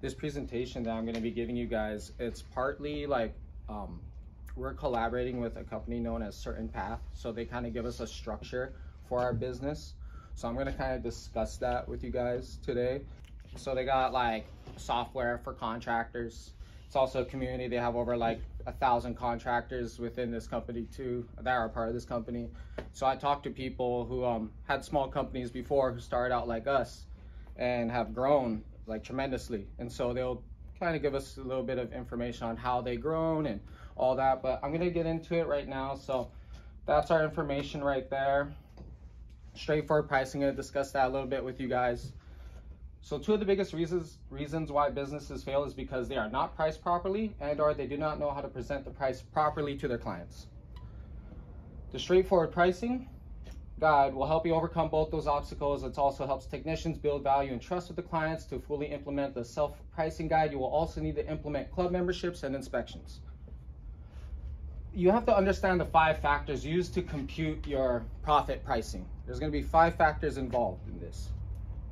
This presentation that I'm going to be giving you guys, it's partly like we're collaborating with a company known as StraightForward. So they kind of give us a structure for our business. So I'm going to kind of discuss that with you guys today. So they got like software for contractors. It's also a community. They have over like 1,000 contractors within this company too that are a part of this company. So I talked to people who had small companies before, who started out like us and have grown like tremendously. And so they'll kind of give us a little bit of information on how they grown and all that, but I'm gonna get into it right now. So that's our information right there. Straightforward pricing, gonna discuss that a little bit with you guys. So two of the biggest reasons why businesses fail is because they are not priced properly and or they do not know how to present the price properly to their clients. The straightforward pricing guide will help you overcome both those obstacles. It also helps technicians build value and trust with the clients. To fully implement the self-pricing guide, you will also need to implement club memberships and inspections. You have to understand the 5 factors used to compute your profit pricing. There's going to be 5 factors involved in this.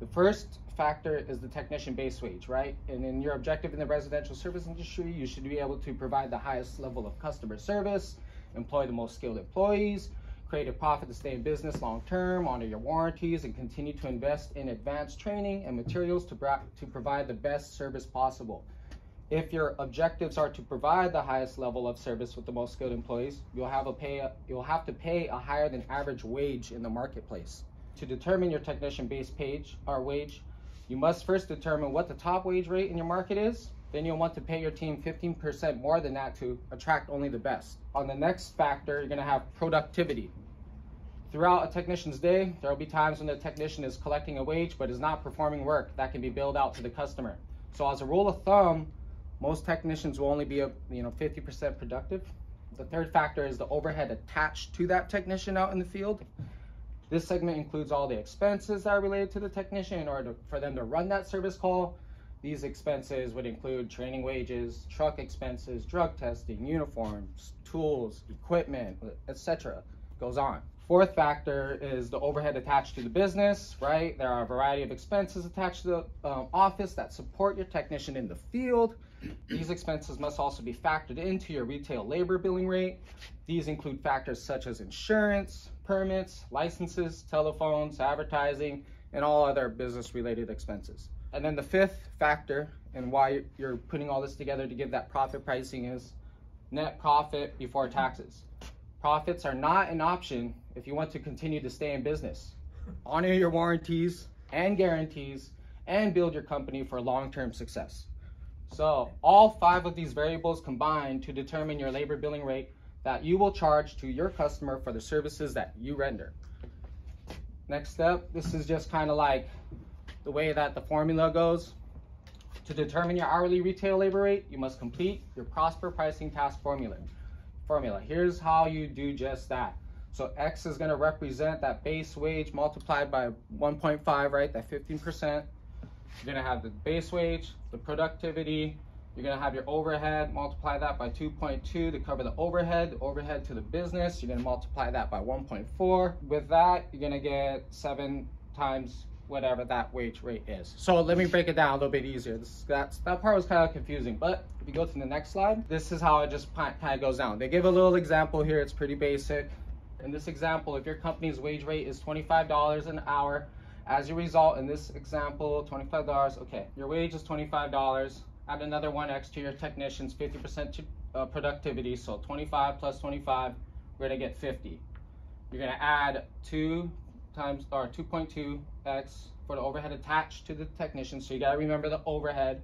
The first factor is the technician base wage, right? And in your objective in the residential service industry, you should be able to provide the highest level of customer service, employ the most skilled employees, create a profit to stay in business long term, honor your warranties, and continue to invest in advanced training and materials to provide the best service possible. If your objectives are to provide the highest level of service with the most skilled employees, you'll have to pay a higher than average wage in the marketplace. To determine your technician base wage, you must first determine what the top wage rate in your market is. Then you'll want to pay your team 15% more than that to attract only the best. On the next factor, you're going to have productivity. Throughout a technician's day, there will be times when the technician is collecting a wage but is not performing work that can be billed out to the customer. So as a rule of thumb, most technicians will only be 50% productive. The third factor is the overhead attached to that technician out in the field. This segment includes all the expenses that are related to the technician in order for them to run that service call. These expenses would include training wages, truck expenses, drug testing, uniforms, tools, equipment, etc. Goes on. Fourth factor is the overhead attached to the business, right? There are a variety of expenses attached to the office that support your technician in the field. These expenses must also be factored into your retail labor billing rate. These include factors such as insurance, permits, licenses, telephones, advertising, and all other business-related expenses. And then the fifth factor, and why you're putting all this together to give that profit pricing, is net profit before taxes. Profits are not an option if you want to continue to stay in business. Honor your warranties and guarantees and build your company for long-term success. So all 5 of these variables combine to determine your labor billing rate that you will charge to your customer for the services that you render. Next step, this is just kind of like the way that the formula goes. To determine your hourly retail labor rate, you must complete your Prosper pricing task formula. Here's how you do just that. So X is going to represent that base wage multiplied by 1.5, right? That 15%. You're going to have the base wage, the productivity. You're going to have your overhead, multiply that by 2.2 to cover the overhead to the business. You're going to multiply that by 1.4. With that, you're going to get 7 times whatever that wage rate is. So let me break it down a little bit easier. That part was kind of confusing, but if you go to the next slide, this is how it just kind of goes down. They give a little example here. It's pretty basic. In this example, if your company's wage rate is $25 an hour, as a result, in this example, $25, okay, your wage is $25. Add another 1x to your technicians, 50% productivity, so 25 plus 25, we're gonna get 50. You're gonna add 2.2x for the overhead attached to the technician, so you gotta remember the overhead.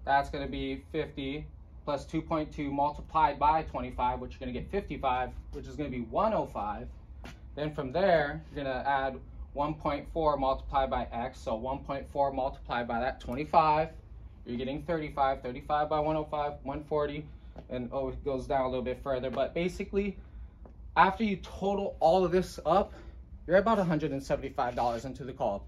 That's gonna be 50 plus 2.2 multiplied by 25, which you're gonna get 55, which is gonna be 105. Then from there, you're gonna add 1.4 multiplied by x, so 1.4 multiplied by that 25, you're getting 35. 35 by 105, 140, and it goes down a little bit further. But basically, after you total all of this up, you're about $175 into the call,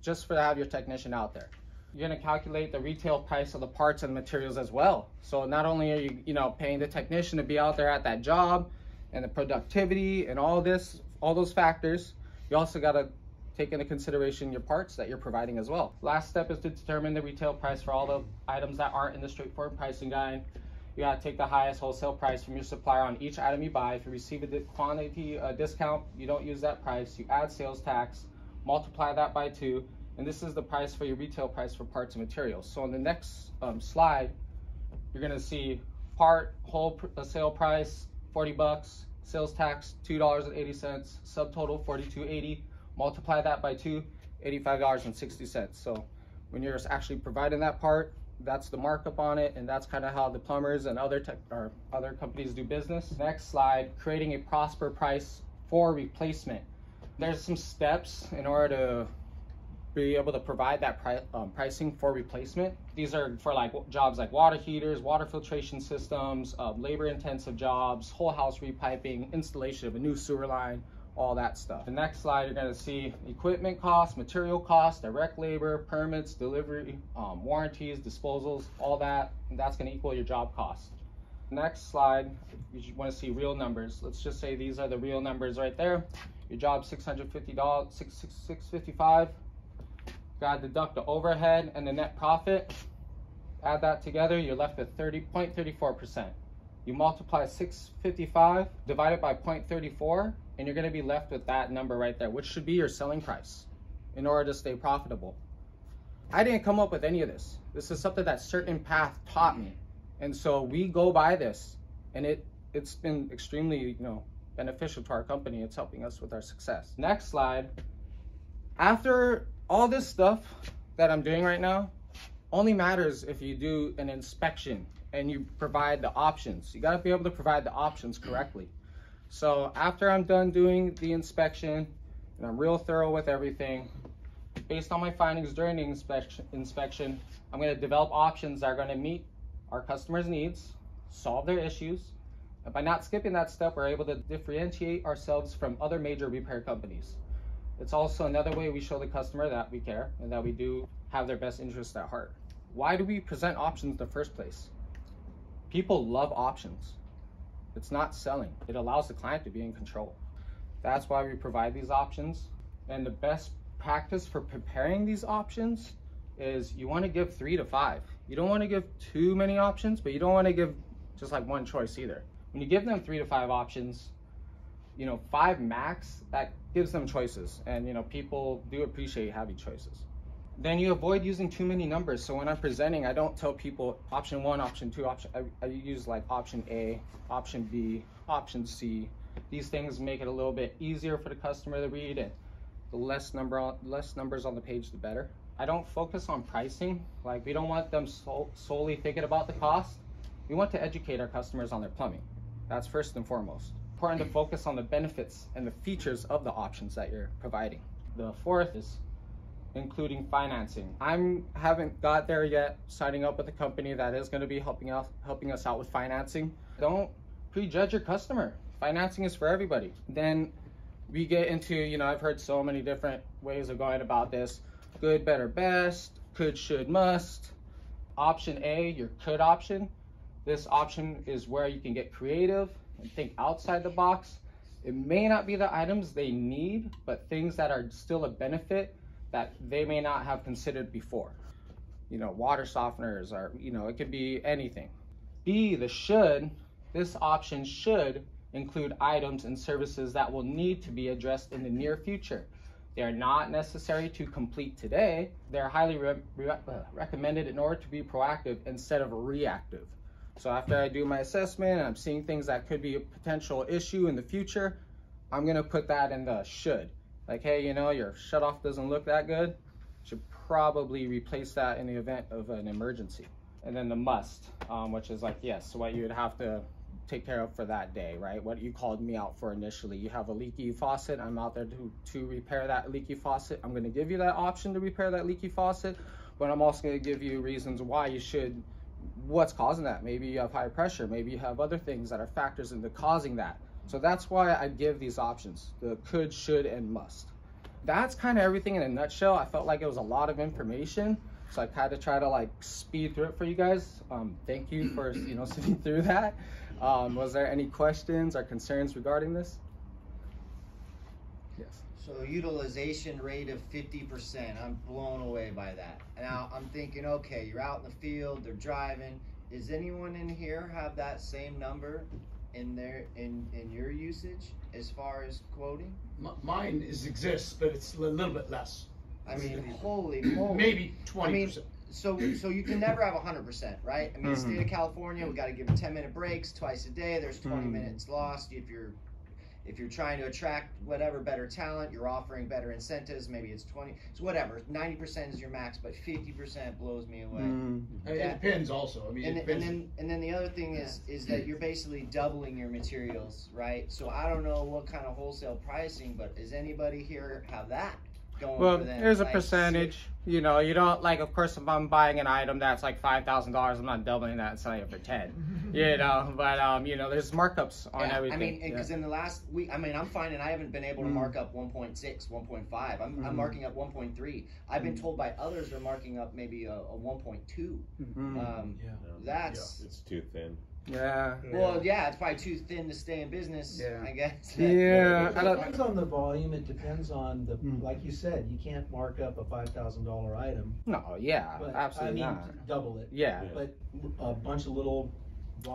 just for to have your technician out there. You're going to calculate the retail price of the parts and materials as well. So not only are you, paying the technician to be out there at that job and the productivity and all those factors, you also got to take into consideration your parts that you're providing as well. Last step is to determine the retail price for all the items that aren't in the straightforward pricing guide. You gotta take the highest wholesale price from your supplier on each item you buy. If you receive a quantity discount, you don't use that price. You add sales tax, multiply that by 2, and this is the price for your retail price for parts and materials. So on the next slide, you're gonna see whole sale price, 40 bucks, sales tax, $2.80, subtotal, $42.80, multiply that by 2, $85.60. So when you're actually providing that part, that's the markup on it, and that's kind of how the plumbers and other companies do business. Next slide, creating a prosper price for replacement. There's some steps in order to be able to provide that pricing for replacement. These are for like jobs like water heaters, water filtration systems, labor-intensive jobs, whole house repiping, installation of a new sewer line, all that stuff. The next slide, you're gonna see equipment costs, material costs, direct labor, permits, delivery, warranties, disposals, all that, and that's gonna equal your job cost. Next slide, you wanna see real numbers. Let's just say these are the real numbers right there. Your job, $650, $655. Gotta deduct the overhead and the net profit. Add that together, you're left with 30.34%. You multiply 655 divided by 0.34, and you're gonna be left with that number right there, which should be your selling price in order to stay profitable. I didn't come up with any of this. This is something that Certain Path taught me. And so we go by this, and it's been extremely, beneficial to our company. It's helping us with our success. Next slide. After all this stuff that I'm doing right now only matters if you do an inspection and you provide the options. You gotta be able to provide the options correctly. So after I'm done doing the inspection and I'm real thorough with everything, based on my findings during the inspection, I'm gonna develop options that are gonna meet our customers' needs, solve their issues, and by not skipping that step, we're able to differentiate ourselves from other major repair companies. It's also another way we show the customer that we care and that we do have their best interest at heart. Why do we present options in the first place? People love options. It's not selling. It allows the client to be in control. That's why we provide these options. And the best practice for preparing these options is you want to give 3 to 5. You don't want to give too many options, but you don't want to give just like one choice either. When you give them 3 to 5 options, 5 max, that gives them choices, and people do appreciate having choices. Then you avoid using too many numbers. So when I'm presenting, I don't tell people option 1, option 2, I use like option A, option B, option C. These things make it a little bit easier for the customer to read, and the less numbers on the page, the better. I don't focus on pricing. Like, we don't want them solely thinking about the cost. We want to educate our customers on their plumbing. That's first and foremost. Important to focus on the benefits and the features of the options that you're providing. The fourth is including financing. I haven't got there yet, signing up with a company that is going to be helping us out with financing. Don't prejudge your customer. Financing is for everybody. Then we get into, I've heard so many different ways of going about this. Good, better, best, could, should, must. Option A, your could option. This option is where you can get creative and think outside the box. It may not be the items they need, but things that are still a benefit that they may not have considered before. Water softeners, or, it could be anything. B, the should. This option should include items and services that will need to be addressed in the near future. They are not necessary to complete today. They're highly recommended in order to be proactive instead of reactive. So after I do my assessment and I'm seeing things that could be a potential issue in the future, I'm gonna put that in the should. Like, hey, your shutoff doesn't look that good. You should probably replace that in the event of an emergency. And then the must, which is like, yes, what you would have to take care of for that day, right? What you called me out for initially. You have a leaky faucet. I'm out there to repair that leaky faucet. I'm gonna give you that option to repair that leaky faucet, but I'm also gonna give you reasons why you should. What's causing that? Maybe you have high pressure, maybe you have other things that are factors into causing that. So that's why I give these options, the could, should, and must. That's kind of everything in a nutshell. I felt like it was a lot of information, so I had to try to speed through it for you guys. Thank you for sitting through that. Was there any questions or concerns regarding this? Yes. So a utilization rate of 50%, I'm blown away by that. Now I'm thinking, okay, you're out in the field, they're driving. Does anyone in here have that same number in your usage as far as quoting? Mine exists, but it's a little bit less. I mean, holy moly. Maybe 20%. I mean, so you can never have 100%, right? I mean, the state of California, we got to give 10-minute breaks twice a day. There's 20 minutes lost. If you're trying to attract whatever better talent, you're offering better incentives. Maybe it's 20. It's whatever. 90% is your max, but 50% blows me away. It depends also. I mean, and then the other thing is that you're basically doubling your materials, right? So I don't know what kind of wholesale pricing, but does anybody here have that going well, for them? there's a Like, percentage. You know, you don't, like, of course, if I'm buying an item that's like $5,000, I'm not doubling that and selling it for 10. You know, but you know, there's markups on everything. I mean, because in the last week, I mean, I'm finding I haven't been able to mark up 1.6, 1.5. I'm marking up 1.3. I've been told by others they're marking up maybe a 1.2. That's it's too thin. Yeah. Well, yeah, it's probably too thin to stay in business, I guess. Yeah. It depends on the volume. It depends on the, like you said, you can't mark up a $5,000 item. No, yeah, But, absolutely I mean, not. double it. Yeah. But a bunch of little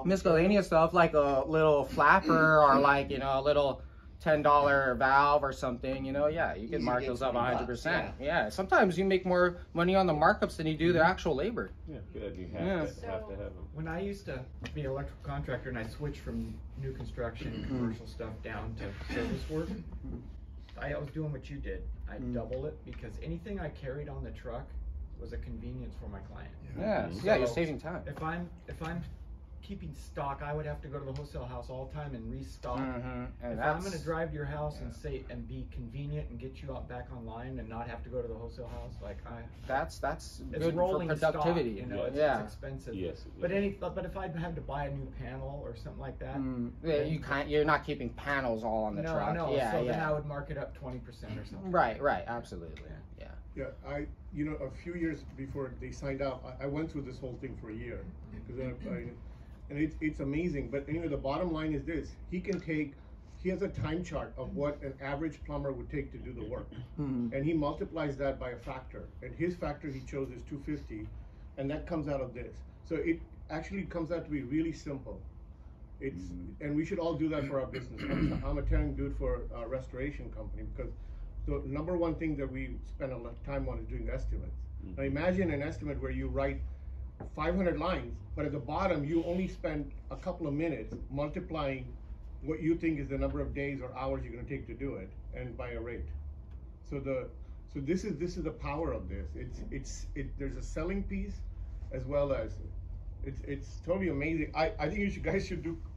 miscellaneous stuff like a little flapper or like, you know, a little $10 valve or something, you know, yeah, you can mark those up 100%. Yeah, sometimes you make more money on the markups than you do the actual labor. Yeah, good. You have to have them. When I used to be an electrical contractor and I switched from new construction, commercial stuff down to service work, I was doing what you did. I double it because anything I carried on the truck was a convenience for my client. Yeah, you're saving time. If I'm keeping stock, I would have to go to the wholesale house all the time and restock. If I'm going to drive to your house and be convenient and get you out back online and not have to go to the wholesale house, like that's it's good for productivity. Stock, you know, it's expensive. Yes. But if I had to buy a new panel or something like that, you're not keeping panels all on the truck. No, then I would mark it up 20% or something. Right, absolutely. Yeah, you know, a few years before they signed up, I went through this whole thing for a year, and it's amazing. But anyway, the bottom line is this: he has a time chart of what an average plumber would take to do the work, and he multiplies that by a factor. And his factor he chose is 250, and that comes out of this. So it actually comes out to be really simple. And we should all do that for our business. I'm a tearing dude for a restoration company because the number one thing that we spend a lot of time on is doing estimates. Now imagine an estimate where you write 500 lines, but at the bottom you only spend a couple of minutes multiplying what you think is the number of days or hours you're going to take to do it, and by a rate. So this is the power of this. There's a selling piece as well as it's totally amazing. I think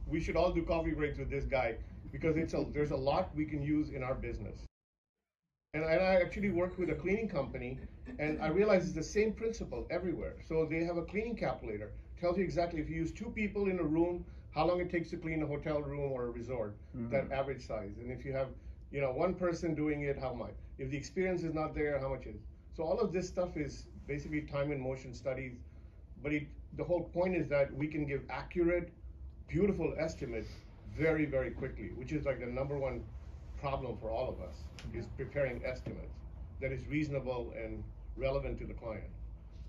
we should all do coffee breaks with this guy because there's a lot we can use in our business. And I actually work with a cleaning company, and I realize it's the same principle everywhere. So they have a cleaning calculator, tells you exactly if you use 2 people in a room, how long it takes to clean a hotel room or a resort, that average size. And if you have, you know, 1 person doing it, how much? If the experience is not there, how much is? So all of this stuff is basically time and motion studies, but the whole point is that we can give accurate, beautiful estimates very, very quickly, which is like the #1 problem for all of us, is preparing estimates that is reasonable and relevant to the client.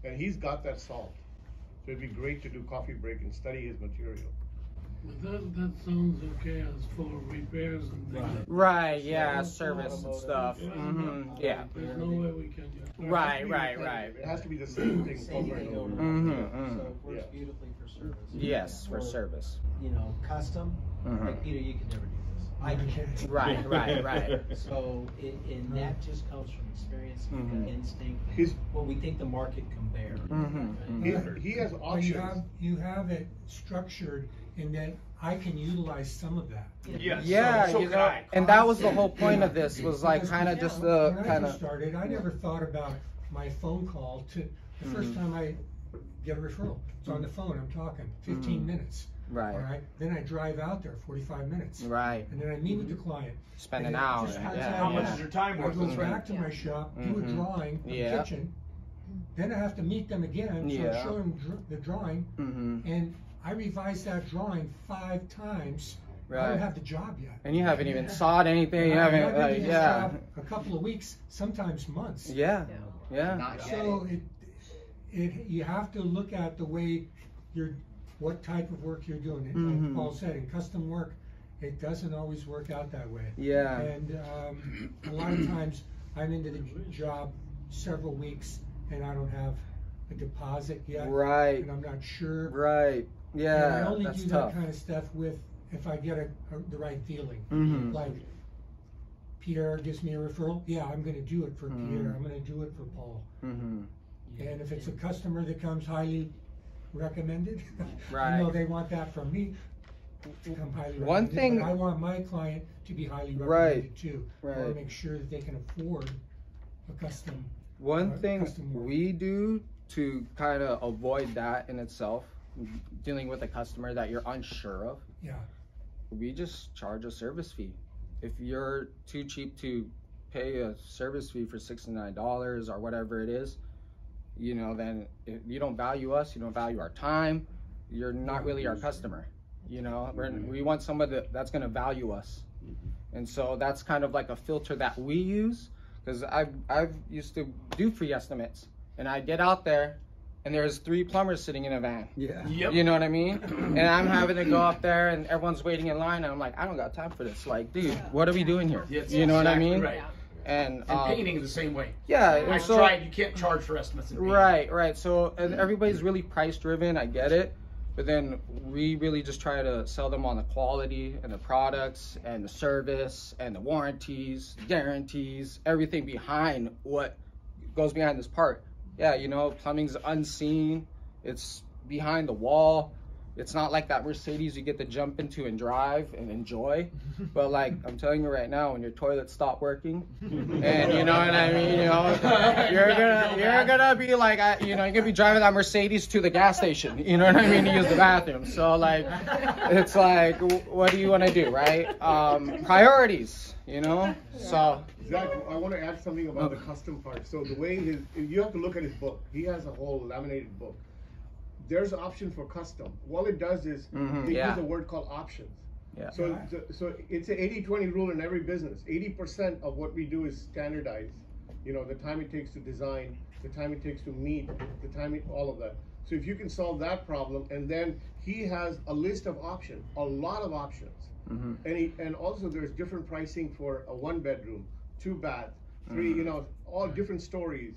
And he's got that solved. So it'd be great to do coffee break and study his material. But that sounds okay as for repairs and things. Right, yeah, service and stuff. Yeah. There's no way we can just. Right. It has to be the same thing over and over. So it works beautifully for service. Yes, for service. You know, custom, like Peter, you could never do this. I can't. Right. So, and that just comes from experience and instinct, what we think the market can bear. He has options. You have it structured in that I can utilize some of that. Yes. Yeah, so you know, and that was the whole point of this, was like Because kind of just when the I kind first of. started, I never thought about my phone call to the first time I get a referral. It's on the phone, I'm talking 15 minutes. Right. All right. Then I drive out there 45 minutes. Right. And then I meet with the client. Spend And an it hour. just Yeah. cuts How out. much is your time I worth? go back to my shop, do a drawing of the kitchen. Then I have to meet them again, so I show them the drawing, and I revise that drawing 5 times I don't have the job yet. And you haven't even sawed anything. You I've haven't, been in this yeah. job a couple of weeks, sometimes months. Yeah. Yeah. Not yet. So you have to look at the way what type of work you're doing. Like Paul said, in custom work, it doesn't always work out that way. Yeah. And a lot of times I'm into the job several weeks and I don't have a deposit yet. Right. And I'm not sure. Right. Yeah. And I only that's do tough. that kind of stuff if I get the right feeling. Like Pierre gives me a referral. Yeah, I'm going to do it for Pierre. I'm going to do it for Paul. And if it's a customer that comes highly recommended, I know they want that from me to come highly recommended. One thing, but I want my client to be highly recommended too. I want to make sure that they can afford a custom. One thing custom work. we do to kind of avoid that in itself, dealing with a customer that you're unsure of, we just charge a service fee. If you're too cheap to pay a service fee for $69 or whatever it is, you know, then if you don't value us, you don't value our time, you're not really our customer. You know, we want somebody that's going to value us. And so that's kind of like a filter that we use, because I've used to do free estimates, and I get out there and there's 3 plumbers sitting in a van. Yep. You know what I mean? And I'm having to go up there and everyone's waiting in line, and I'm like, I don't got time for this. Like, dude, what are we doing here? You know what I mean? Right. And painting is the same way. Yeah. I've tried, you can't charge for estimates in painting. Right. So, and everybody's really price driven, I get it. But then we really just try to sell them on the quality and the products and the service and the warranties, guarantees, everything behind what goes behind this part. Yeah, you know, plumbing's unseen. It's behind the wall. It's not like that Mercedes you get to jump into and drive and enjoy. But like, I'm telling you right now, when your toilets stop working, and you know what I mean, you know, you're gonna be like, you know, you're gonna be driving that Mercedes to the gas station. You know what I mean, to use the bathroom. So like, it's like, what do you want to do, right? Priorities, you know. So. Zach, I want to add something about the custom part. So the way you have to look at his book. He has a whole laminated book. There's an option for custom. All it does is they use a word called options. Yeah. So it's an 80-20 rule in every business. 80% of what we do is standardized. You know, the time it takes to design, the time it takes to meet, the time, all of that. So if you can solve that problem, and then he has a list of options, a lot of options. And also there's different pricing for a 1-bedroom, 2-bath, 3, you know, all different stories.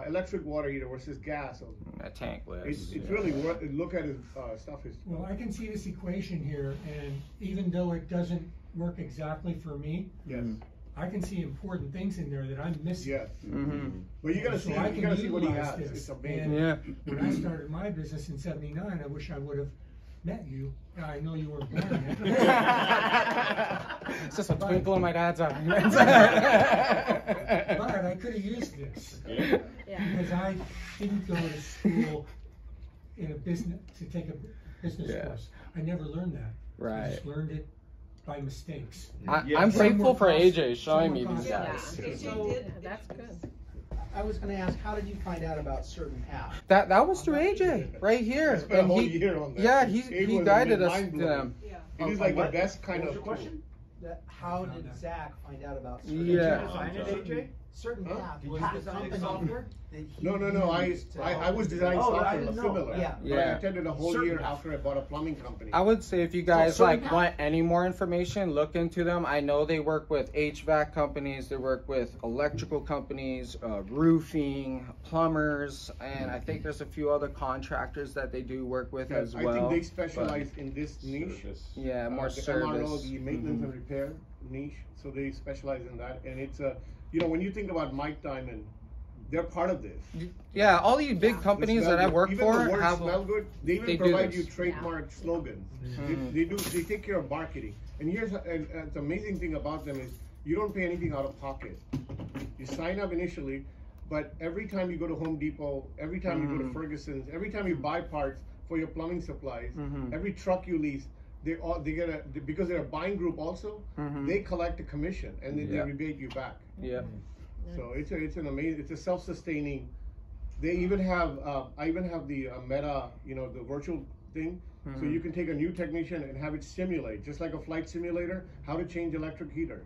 Electric water heater versus gas. A tank list. It's really worth. Look at his stuff. Well, I can see this equation here, and even though it doesn't work exactly for me, I can see important things in there that I'm missing. Yes. But you gotta see. You gotta see what he has. It's amazing. And when I started my business in '79, I wish I would have met you. I know you weren't born yet. It's just a twinkle in my dad's eye. But I could have used this because I didn't go to school in a business to take a business course. I never learned that. Right. I just learned it by mistakes. I'm grateful for AJ showing me these guys. So, that's good. I was going to ask, how did you find out about certain apps? That was through AJ right here. I spent a whole year on that. Yeah, he guided us to them. It is like the best kind of question. How did Zach find out about certain Did you design it, AJ? certain path? Did Was you the design company software? that he No. used to I was designing Oh, I software didn't know. similar. Yeah. But I attended a whole Certain year apps. after I bought a plumbing company. I would say if you guys So like certain want any more information, look into them. I know they work with HVAC companies, they work with electrical companies, roofing, plumbers, and I think there's a few other contractors that they do work with as well. I think they specialize in this niche. Yeah, more the service. MRO, the maintenance and repair niche. So they specialize in that, and it's when you think about Mike Diamond, they're part of this. Yeah, all these big companies that I work even for the words have smell good. They even they do provide this. you trademark slogans. They take care of marketing. And here's the amazing thing about them is you don't pay anything out of pocket. You sign up initially, but every time you go to Home Depot, every time you go to Ferguson's, every time you buy parts for your plumbing supplies, every truck you lease, they get because they're a buying group also. They collect a commission and then they rebate you back. Yeah. So it's an amazing, it's a self-sustaining. They even have I even have the Meta, the virtual thing. So you can take a new technician and have it simulate, just like a flight simulator, how to change electric heater,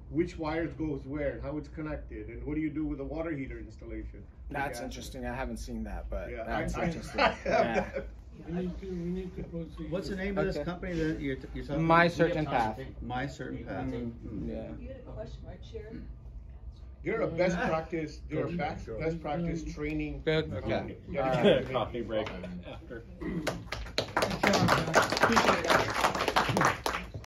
which wires goes where, and how it's connected, and what do you do with a water heater installation. That's interesting. I haven't seen that, but Yeah, that's interesting. yeah. We need to proceed. What's the name of this company that you're talking My about? Certain Path. My Certain Path. Yeah. You had a question, right, Sharon? They're a best practice. They're a best practice training. Good. Okay. Yeah. Coffee break after. Good job, guys. Appreciate it.